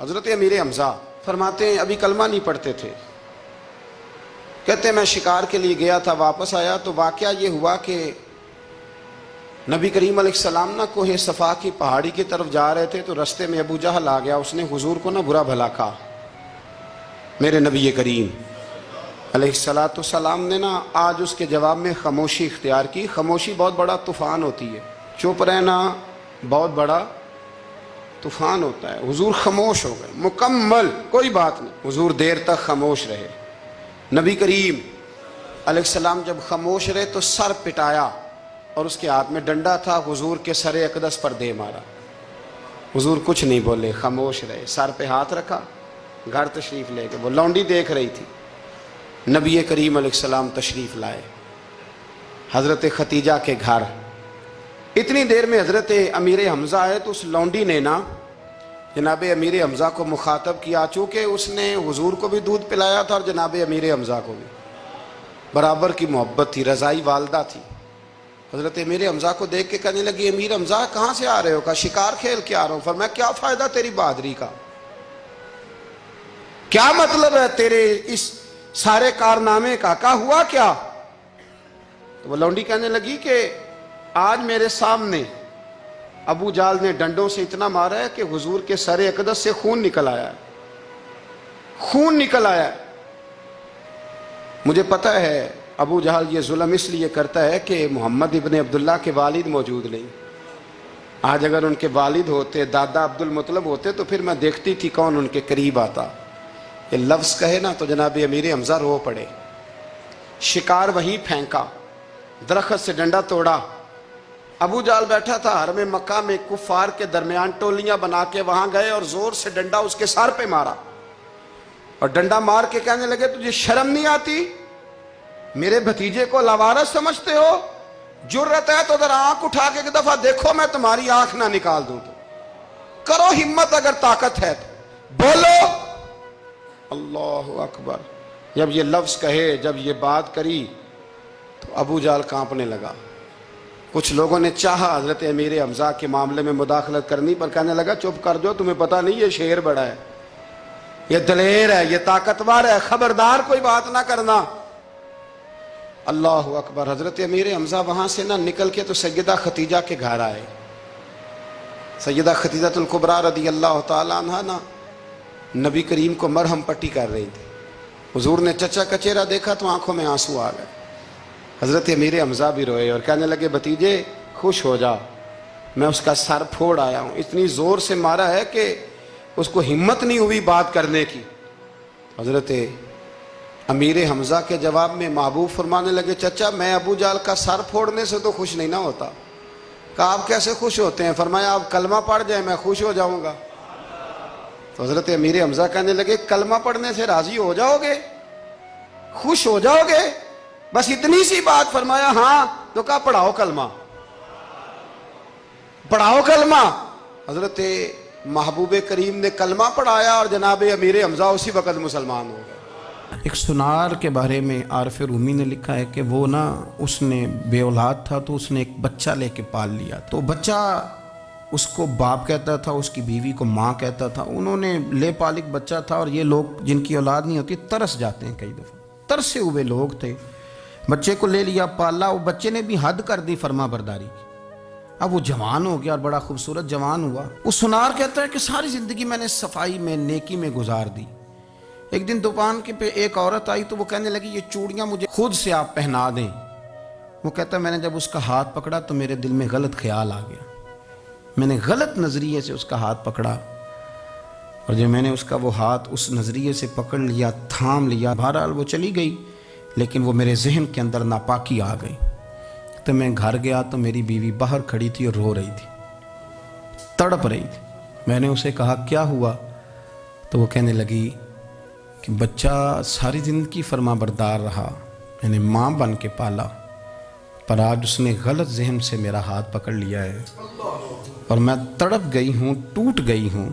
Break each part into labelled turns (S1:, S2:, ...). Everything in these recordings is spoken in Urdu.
S1: حضرت امیر حمزہ فرماتے ہیں ابھی کلمہ نہیں پڑھتے تھے، کہتے ہیں میں شکار کے لیے گیا تھا، واپس آیا تو واقعہ یہ ہوا کہ نبی کریم علیہ السلام نہ کوہ صفا کی پہاڑی کی طرف جا رہے تھے، تو رستے میں ابو جہل آ گیا، اس نے حضور کو نہ برا بھلا کہا۔ میرے نبی کریم علیہ السلام نے نا آج اس کے جواب میں خاموشی اختیار کی۔ خاموشی بہت بڑا طوفان ہوتی ہے، چپ رہنا بہت بڑا طوفان ہوتا ہے۔ حضور خاموش ہو گئے، مکمل کوئی بات نہیں، حضور دیر تک خاموش رہے۔ نبی کریم علیہ السلام جب خاموش رہے تو سر پٹایا اور اس کے ہاتھ میں ڈنڈا تھا، حضور کے سر اقدس پر دے مارا۔ حضور کچھ نہیں بولے، خاموش رہے، سر پہ ہاتھ رکھا، گھر تشریف لے گئے۔ وہ لونڈی دیکھ رہی تھی، نبی کریم علیہ السلام تشریف لائے حضرت ختیجہ کے گھر۔ اتنی دیر میں حضرت امیر حمزہ آئے تو اس لونڈی نے نا جناب امیر حمزہ کو مخاطب کیا، چونکہ اس نے حضور کو بھی دودھ پلایا تھا اور جناب امیر حمزہ کو بھی برابر کی محبت تھی، رضائی والدہ تھی۔ حضرت امیر حمزہ کو دیکھ کے کہنے لگی امیر حمزہ کہاں سے آ رہے ہو؟ کہا شکار کھیل کے آ رہا ہوں۔ فرمایا کیا فائدہ تیری بہادری کا، کیا مطلب ہے تیرے اس سارے کارنامے کا، کہا ہوا کیا؟ تو وہ لونڈی کہنے لگی کہ آج میرے سامنے ابو جال نے ڈنڈوں سے اتنا مارا ہے کہ حضور کے سر اقدس سے خون نکل آیا ہے، خون نکل آیا ہے۔ مجھے پتہ ہے ابو جہل یہ ظلم اس لیے کرتا ہے کہ محمد ابن عبداللہ کے والد موجود نہیں۔ آج اگر ان کے والد ہوتے، دادا عبد المطلب ہوتے، تو پھر میں دیکھتی تھی کون ان کے قریب آتا۔ یہ لفظ کہے نا تو جناب امیر حمزہ رو پڑے، شکار وہیں پھینکا، درخت سے ڈنڈا توڑا۔ ابو جال بیٹھا تھا حرم مکہ میں، کفار کے درمیان ٹولیاں بنا کے وہاں گئے اور زور سے ڈنڈا اس کے سر پہ مارا، اور ڈنڈا مار کے کہنے لگے تجھے شرم نہیں آتی؟ میرے بھتیجے کو لاوارث سمجھتے ہو؟ جرت ہے تو ذرا آنکھ اٹھا کے ایک دفعہ دیکھو، میں تمہاری آنکھ نہ نکال دوں تو کرو ہمت، اگر طاقت ہے تو بولو۔ اللہ اکبر۔ جب یہ لفظ کہے، جب یہ بات کری تو ابو جال کانپنے لگا۔ کچھ لوگوں نے چاہا حضرت امیر حمزہ کے معاملے میں مداخلت کرنی، پر کہنے لگا چپ کر جو، تمہیں پتہ نہیں یہ شیر بڑا ہے، یہ دلیر ہے، یہ طاقتور ہے، خبردار کوئی بات نہ کرنا۔ اللہ اکبر۔ حضرت امیر حمزہ وہاں سے نہ نکل کے تو سیدہ ختیجہ کے گھر آئے۔ سیدہ ختیجہ الکبریٰ رضی اللہ تعالیٰ عنہ نا نبی کریم کو مرہم پٹی کر رہی تھی۔ حضور نے چچا کا چہرہ دیکھا تو آنکھوں میں آنسو آ گئے۔ حضرت امیر حمزہ بھی روئے اور کہنے لگے بھتیجے خوش ہو جا، میں اس کا سر پھوڑ آیا ہوں۔ اتنی زور سے مارا ہے کہ اس کو ہمت نہیں ہوئی بات کرنے کی۔ حضرت امیر حمزہ کے جواب میں محبوب فرمانے لگے چچا میں ابو جال کا سر پھوڑنے سے تو خوش نہیں نہ ہوتا۔ کہا آپ کیسے خوش ہوتے ہیں؟ فرمایا آپ کلمہ پڑھ جائیں میں خوش ہو جاؤں گا۔ تو حضرت امیر حمزہ کہنے لگے کلمہ پڑھنے سے راضی ہو جاؤ گے، خوش ہو جاؤ گے، بس اتنی سی بات؟ فرمایا ہاں۔ تو کہا پڑھاؤ کلمہ، پڑھاؤ کلمہ۔ حضرت محبوب کریم نے کلمہ پڑھایا اور جناب امیر حمزہ اسی وقت مسلمان ہو گئے۔ ایک سنار کے بارے میں عارف رومی نے لکھا ہے کہ وہ نا اس نے بے اولاد تھا تو اس نے ایک بچہ لے کے پال لیا، تو بچہ اس کو باپ کہتا تھا، اس کی بیوی کو ماں کہتا تھا۔ انہوں نے لے پالک بچہ تھا، اور یہ لوگ جن کی اولاد نہیں ہوتی ترس جاتے ہیں، کئی دفعہ ترسے ہوئے لوگ تھے۔ بچے کو لے لیا، پالا، وہ بچے نے بھی حد کر دی فرما برداری کی۔ اب وہ جوان ہو گیا اور بڑا خوبصورت جوان ہوا۔ وہ سنار کہتا ہے کہ ساری زندگی میں نے صفائی میں، نیکی میں گزار دی۔ ایک دن دکان کے پہ ایک عورت آئی تو وہ کہنے لگی یہ چوڑیاں مجھے خود سے آپ پہنا دیں۔ وہ کہتا ہے میں نے جب اس کا ہاتھ پکڑا تو میرے دل میں غلط خیال آ گیا، میں نے غلط نظریے سے اس کا ہاتھ پکڑا، اور جب میں نے اس کا وہ ہاتھ اس نظریے سے پکڑ لیا، تھام لیا، بہرحال وہ چلی گئی، لیکن وہ میرے ذہن کے اندر ناپاکی آ گئی۔ تو میں گھر گیا تو میری بیوی باہر کھڑی تھی اور رو رہی تھی، تڑپ رہی تھی۔ میں نے اسے کہا کیا ہوا؟ تو وہ کہنے لگی کہ بچہ ساری زندگی فرما بردار رہا، میں نے ماں بن کے پالا، پر آج اس نے غلط ذہن سے میرا ہاتھ پکڑ لیا ہے، اور میں تڑپ گئی ہوں، ٹوٹ گئی ہوں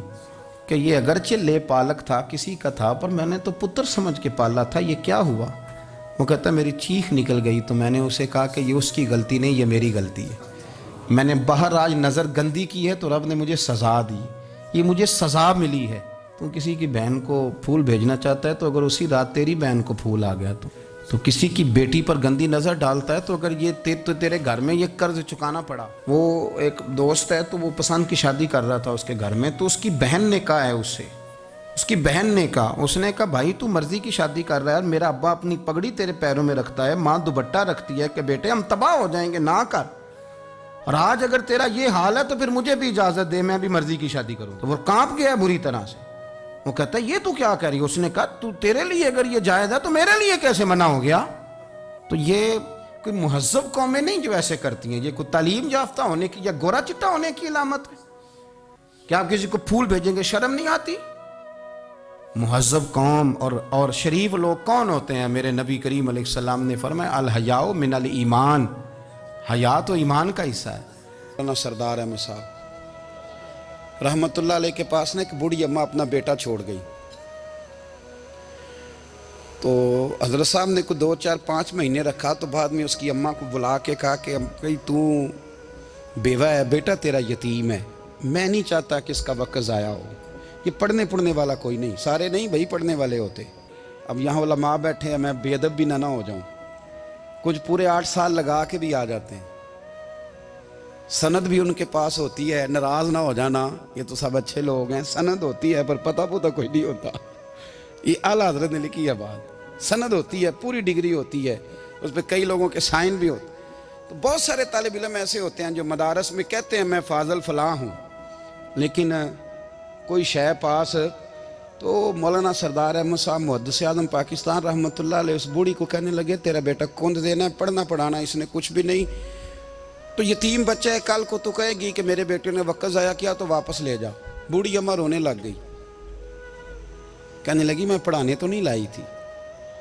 S1: کہ یہ اگرچہ لے پالک تھا، کسی کا تھا، پر میں نے تو پتر سمجھ کے پالا تھا، یہ کیا ہوا؟ وہ کہتا میری چیخ نکل گئی تو میں نے اسے کہا کہ یہ اس کی غلطی نہیں، یہ میری غلطی ہے۔ میں نے باہر آج نظر گندی کی ہے تو رب نے مجھے سزا دی، یہ مجھے سزا ملی ہے، تو کسی کی بہن کو پھول بھیجنا چاہتا ہے تو اگر اسی رات تیری بہن کو پھول آ گیا تو کسی کی بیٹی پر گندی نظر ڈالتا ہے تو اگر یہ تیرے گھر میں یہ قرض چکانا پڑا. وہ ایک دوست ہے تو وہ پسند کی شادی کر رہا تھا اس کے گھر میں, تو اس کی بہن نے کہا ہے اس سے, اس کی بہن نے کہا, اس نے کہا بھائی تو مرضی کی شادی کر رہا ہے, میرا ابا اپنی پگڑی تیرے پیروں میں رکھتا ہے, ماں دوپٹہ رکھتی ہے کہ بیٹے ہم تباہ ہو جائیں گے, نہ کر. اور آج اگر تیرا یہ حال ہے تو پھر مجھے بھی اجازت دے, میں بھی مرضی کی شادی کروں. تو وہ کانپ گیا بری طرح سے. وہ کہتا ہے یہ تو کیا کہہ رہی ہے؟ اس نے کہا تو تیرے لیے اگر یہ جائز ہے تو میرے لیے کیسے منع ہو گیا؟ تو یہ کوئی مہذب قومیں نہیں جو ایسے کرتی ہیں, یہ کوئی تعلیم یافتہ ہونے کی یا گورا چٹا ہونے کی علامت ہے کہ آپ کسی کو پھول بھیجیں گے؟ شرم نہیں آتی؟ مہذب قوم اور شریف لوگ کون ہوتے ہیں؟ میرے نبی کریم علیہ السلام نے فرمایا الحیاء من الایمان, حیا تو ایمان کا حصہ ہے. سردار احمد صاحب رحمت اللہ علیہ کے پاس نے ایک بوڑھی اماں اپنا بیٹا چھوڑ گئی. تو حضرت صاحب نے کوئی 2 4 5 مہینے رکھا, تو بعد میں اس کی اماں کو بلا کے کہا کہ تو بیوہ ہے, بیٹا تیرا یتیم ہے, میں نہیں چاہتا کہ اس کا وقت ضائع ہو. یہ پڑھنے والا کوئی نہیں, سارے نہیں بھائی پڑھنے والے ہوتے. اب یہاں علماء بیٹھے ہیں, میں بے ادب بھی نہ ہو جاؤں, کچھ پورے 8 سال لگا کے بھی آ جاتے ہیں, سند بھی ان کے پاس ہوتی ہے, ناراض نہ ہو جانا, یہ تو سب اچھے لوگ ہیں, سند ہوتی ہے پر پتہ کوئی نہیں ہوتا. یہ اعلیٰ حضرت نے لکھی ہے بات, سند ہوتی ہے, پوری ڈگری ہوتی ہے, اس پہ کئی لوگوں کے سائن بھی ہوتے. تو بہت سارے طالب علم ایسے ہوتے ہیں جو مدارس میں کہتے ہیں میں فاضل فلاں ہوں, لیکن کوئی شے پاس. تو مولانا سردار احمد صاحب محدث اعظم پاکستان رحمۃ اللہ علیہ اس بوڑھی کو کہنے لگے تیرا بیٹا کون دینا ہے, پڑھنا پڑھانا اس نے کچھ بھی نہیں, تو یتیم بچہ ہے, کل کو تو کہے گی کہ میرے بیٹے نے وقت ضائع کیا تو واپس لے جا. بوڑھی اماں رونے لگ گئی, کہنے لگی میں پڑھانے تو نہیں لائی تھی,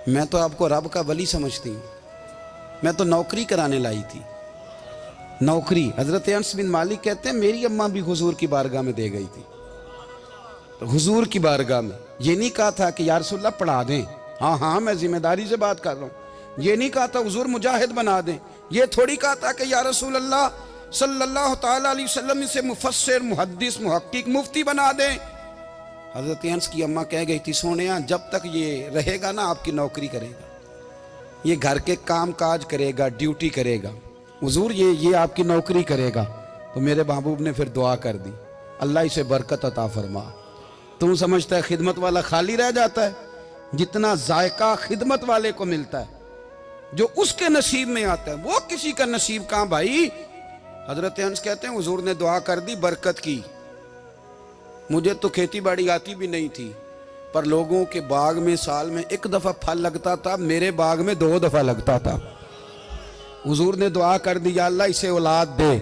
S1: میں تو آپ کو رب کا ولی سمجھتی ہوں, میں تو نوکری کرانے لائی تھی, نوکری. حضرت انس بن مالک کہتے ہیں میری اماں بھی حضور کی بارگاہ میں دے گئی تھی, حضور کی بارگاہ میں. یہ نہیں کہا تھا کہ یا رسول اللہ پڑھا دیں, ہاں میں ذمہ داری سے بات کر رہا ہوں. یہ نہیں کہا تھا حضور مجاہد بنا دیں, یہ تھوڑی کہا تھا کہ یا رسول اللہ صلی اللہ تعالیٰ علیہ وسلم سے مفسر محدث محقق مفتی بنا دیں. حضرت انس کی اماں کہہ گئی تھی سونیا جب تک یہ رہے گا نا آپ کی نوکری کرے گا, یہ گھر کے کام کاج کرے گا, ڈیوٹی کرے گا, حضور یہ آپ کی نوکری کرے گا. تو میرے محبوب نے پھر دعا کر دی اللہ اسے برکت عطا فرما. تم سمجھتا ہے خدمت والا خالی رہ جاتا ہے؟ جتنا ذائقہ خدمت والے کو ملتا ہے, جو اس کے نصیب میں آتا ہے, وہ کسی کا نصیب کہاں بھائی. حضرت انس کہتے ہیں حضور نے دعا کر دی برکت کی. مجھے تو کھیتی باڑی آتی بھی نہیں تھی, پر لوگوں کے باغ میں سال میں 1 دفعہ پھل لگتا تھا, میرے باغ میں 2 دفعہ لگتا تھا. حضور نے دعا کر دی یا اللہ اسے اولاد دے.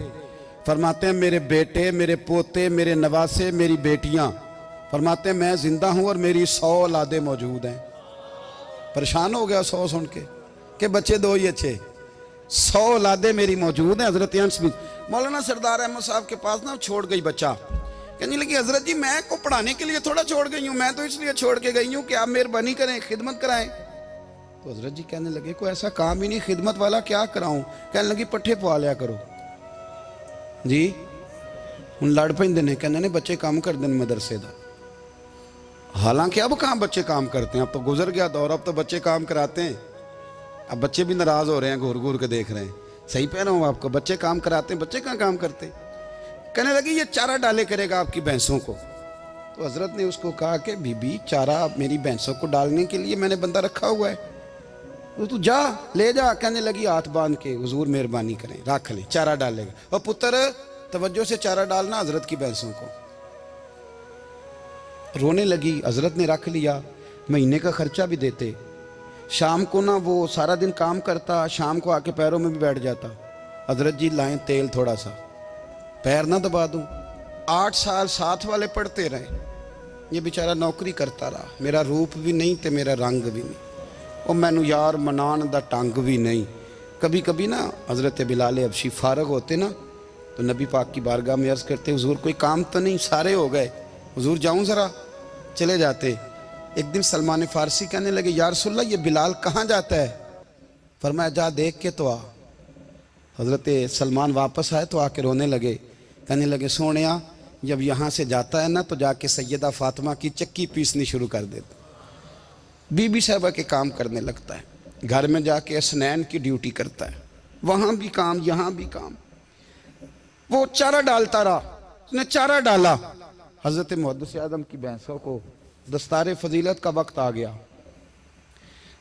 S1: فرماتے ہیں میرے بیٹے, میرے پوتے, میرے نواسے, میری بیٹیاں, فرماتے ہیں میں زندہ ہوں اور میری 100 اولادیں موجود ہیں. پریشان ہو گیا 100 سن کے کہ بچے 2 ہی اچھے, 100 اولادیں میری موجود ہیں. حضرت انس بھی مولانا سردار احمد صاحب کے پاس نا چھوڑ گئی بچہ, کہنے لگی حضرت جی میں کو پڑھانے کے لیے تھوڑا چھوڑ گئی ہوں, میں تو اس لیے چھوڑ کے گئی ہوں کہ آپ مہربانی کریں خدمت کرائیں. تو حضرت جی کہنے لگے کوئی ایسا کام ہی نہیں, خدمت والا کیا کراؤں؟ کہنے لگی پٹھے پوا لیا کرو. جی ہوں لڑ پیندے نے, کہنے نے بچے کام کر دیں مدرسے دا. حالانکہ اب کہاں بچے کام کرتے ہیں, اب تو گزر گیا دور, اب تو بچے کام کراتے ہیں. اب بچے بھی ناراض ہو رہے ہیں, گھور گھور کے دیکھ رہے ہیں. صحیح پہ رہا ہوں آپ کو, بچے کام کراتے ہیں, بچے کہاں کام کرتے. کہنے لگی یہ چارہ ڈالے کرے گا آپ کی بھینسوں کو. تو حضرت نے اس کو کہا کہ بی بی چارہ میری بھینسوں کو ڈالنے کے لیے میں نے بندہ رکھا ہوا ہے, تو جا لے جا. کہنے لگی ہاتھ باندھ کے حضور مہربانی کریں رکھ لیں, چارہ ڈالے گا. اور پتر توجہ سے چارہ ڈالنا حضرت کی بھینسوں کو. رونے لگی. حضرت نے رکھ لیا, مہینے کا خرچہ بھی دیتے. شام کو نا وہ سارا دن کام کرتا, شام کو آ کے پیروں میں بھی بیٹھ جاتا. حضرت جی لائیں تیل تھوڑا سا, پیر نہ دبا دوں. 8 سال ساتھ والے پڑھتے رہے, یہ بیچارہ نوکری کرتا رہا. میرا روپ بھی نہیں تے میرا رنگ بھی نہیں, اور مینو یار منان دا ٹنگ بھی نہیں. کبھی کبھی نا حضرت بلال حبشی فارغ ہوتے نا تو نبی پاک کی بارگاہ میں عرض کرتے حضور کوئی کام تو نہیں, سارے ہو گئے, حضور جاؤں ذرا, چلے جاتے. ایک دن سلمان فارسی کہنے لگے یا رسول اللہ یہ بلال کہاں جاتا ہے؟ فرمایا جا دیکھ کے تو آ. حضرت سلمان واپس آئے تو آ کے رونے لگے, کہنے لگے سونیا جب یہاں سے جاتا ہے نا تو جا کے سیدہ فاطمہ کی چکی پیسنی شروع کر دیتا، بی بی صاحبہ کے کام کرنے لگتا ہے، گھر میں جا کے اسنین کی ڈیوٹی کرتا ہے، وہاں بھی کام یہاں بھی کام۔ وہ چارہ ڈالتا رہا، اس نے چارہ ڈالا، حضرت محدث اعظم کی بھینسوں کو دستار فضیلت کا وقت آ گیا،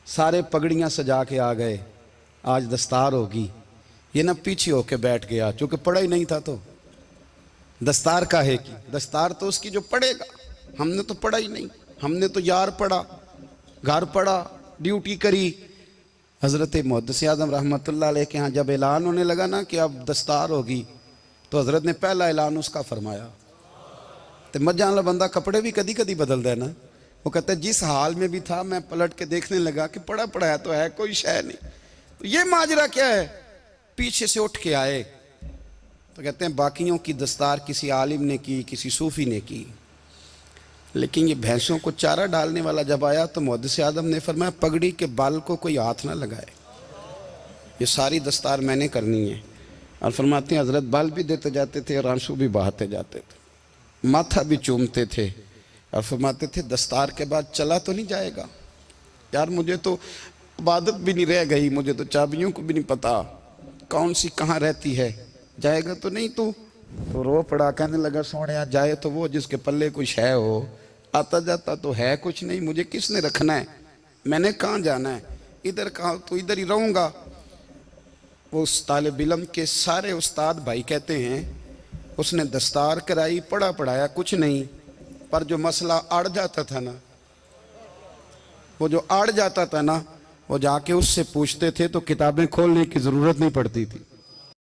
S1: سارے پگڑیاں سجا کے آ گئے، آج دستار ہوگی۔ یہ نہ پیچھے ہو کے بیٹھ گیا، چونکہ پڑھا ہی نہیں تھا تو دستار کاہے کی، دستار تو اس کی جو پڑھے گا، ہم نے تو پڑھا ہی نہیں، ہم نے تو یار پڑھا، گھر پڑھا، ڈیوٹی کری۔ حضرت محدث اعظم رحمۃ اللہ علیہ کے ہاں جب اعلان ہونے لگا نا کہ اب دستار ہوگی، تو حضرت نے پہلا اعلان اس کا فرمایا۔ تو مجھان والا بندہ کپڑے بھی کدی کدی بدل دے نا، وہ کہتا ہے جس حال میں بھی تھا میں پلٹ کے دیکھنے لگا کہ پڑھا پڑھایا تو ہے، کوئی شے نہیں، تو یہ ماجرا کیا ہے؟ پیچھے سے اٹھ کے آئے تو کہتے ہیں باقیوں کی دستار کسی عالم نے کی، کسی صوفی نے کی، لیکن یہ بھینسوں کو چارہ ڈالنے والا جب آیا تو محدث اعظم نے فرمایا پگڑی کے بال کو کوئی ہاتھ نہ لگائے، یہ ساری دستار میں نے کرنی ہے۔ اور فرماتے ہیں حضرت بال بھی دیتے جاتے تھے اور آنسو بھی بہاتے جاتے تھے، ماتھا بھی چومتے تھے، اور فرماتے تھے دستار کے بعد چلا تو نہیں جائے گا یار، مجھے تو عبادت بھی نہیں رہ گئی، مجھے تو چابیوں کو بھی نہیں پتا کون سی کہاں رہتی ہے، جائے گا تو نہیں تو رو پڑا، کہنے لگا سونیا جائے تو وہ جس کے پلے کچھ ہے ہو، آتا جاتا تو ہے کچھ نہیں، مجھے کس نے رکھنا ہے، میں نے کہاں جانا ہے، ادھر کہاں تو ادھر ہی رہوں گا۔ وہ اس طالب علم کے سارے استاد بھائی کہتے ہیں اس نے دستار کرائی، پڑھا پڑھایا کچھ نہیں، پر جو مسئلہ اڑ جاتا تھا نا، وہ جو اڑ جاتا تھا نا، وہ جا کے اس سے پوچھتے تھے تو کتابیں کھولنے کی ضرورت نہیں پڑتی تھی۔